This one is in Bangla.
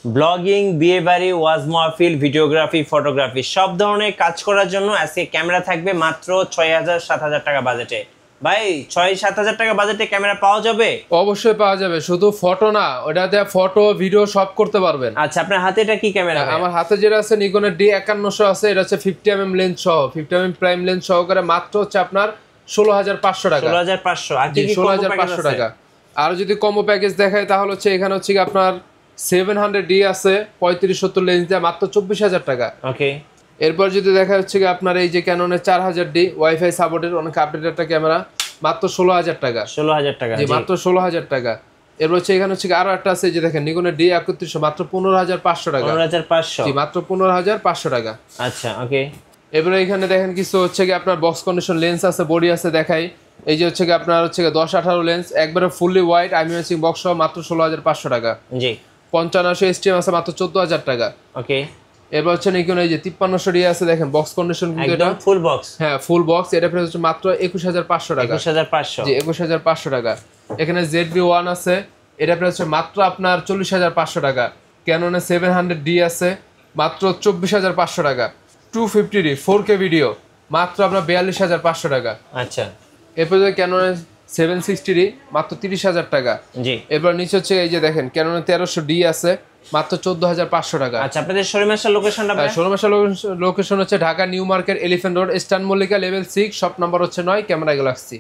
ব্লগিং, বিয়ে বাড়ি, ওয়াজ মাহফিল, ভিডিওগ্রাফি, ফটোগ্রাফি সব ধরনের কাজ করার জন্য আজকে ক্যামেরা থাকবে মাত্র ৬,০০০-৭,০০০ টাকা বাজেটে। ভাই ৬-৭,০০০ টাকা বাজেটে ক্যামেরা পাওয়া যাবে? অবশ্যই পাওয়া যাবে, শুধু ফটো না, ওটাতে ফটো ভিডিও সব করতে পারবেন। আচ্ছা, আপনার হাতে এটা কি ক্যামেরা? আমার হাতে যেটা আছে নিকনের D5100 আছে, এটা হচ্ছে 50mm লেন্স সহ, 50mm প্রাইম লেন্স সহকারে মাত্র হচ্ছে আপনার ১৬,৫০০ টাকা। ১৬,৫০০ আর কি ১৬,৫০০ টাকা। আর যদি কম্বো প্যাকেজ দেখায় তাহলে হচ্ছে এখানে হচ্ছে আপনার 700D আছে ৩৫-৭০ লেন্স দিয়ে মাত্র ২৪,০০০ টাকা। ওকে। এরপর যদি দেখা হচ্ছে আপনার এই যে ক্যাননের 4000D ওয়াইফাই সাপোর্টের অনেক আপডেট একটা ক্যামেরা মাত্র ১৬,০০০ টাকা। ১৬,০০০ টাকা, জি মাত্র ১৬,০০০ টাকা। এরপর হচ্ছে এখানে হচ্ছে আরো একটা আছে, যে দেখেন নিকনের D3100 মাত্র ১৫,৫০০ টাকা। ১৫,৫০০? জি মাত্র ১৫,৫০০ টাকা। আচ্ছা, ওকে। এবারে এখানে দেখেন কিছু হচ্ছে আপনার বক্স কন্ডিশন লেন্স আছে, বডি আছে, দেখাই। এই যে হচ্ছে আপনার হচ্ছে ১০-১৮ লেন্স একবারে ফুললি হোয়াইট আইমিউসিং বক্স সহ মাত্র ১৬,৫০০ টাকা। জি। ৫৫০০ STM আছে মাত্র ১৪,০০০ টাকা। ওকে। এরপর হচ্ছে নিকন এই যে ৫৩০০D আছে, দেখেন বক্স কন্ডিশন কিন্তু এটা একদম ফুল বক্স। হ্যাঁ ফুল বক্স, এটা প্রাইস হচ্ছে মাত্র ২১,৫০০ টাকা। ২১,৫০০? জি ২১,৫০০ টাকা। এখানে ZV-1 আছে, এটা প্রাইস হচ্ছে মাত্র আপনার ৪০,৫০০ টাকা। ক্যাননের 700D আছে মাত্র ২৪,৫০০ টাকা। 250D 4K ভিডিও মাত্র আপনার ৪২,৫০০ টাকা। আচ্ছা। এরপর ক্যাননের 760D মাত্র ৩০,০০০ টাকা। জি। এরপর নিচে হচ্ছে এই যে দেখেন ক্যাননের ১৩০০D আছে মাত্র ১৪,৫০০ টাকা। আচ্ছা, আপনাদের শোরুমের লোকেশনটা? শোরুমের লোকেশন হচ্ছে Dhaka new market, elephant road, eastern Mallika, level 6, shop number হচ্ছে 9, ক্যামেরা গ্যালাক্সি।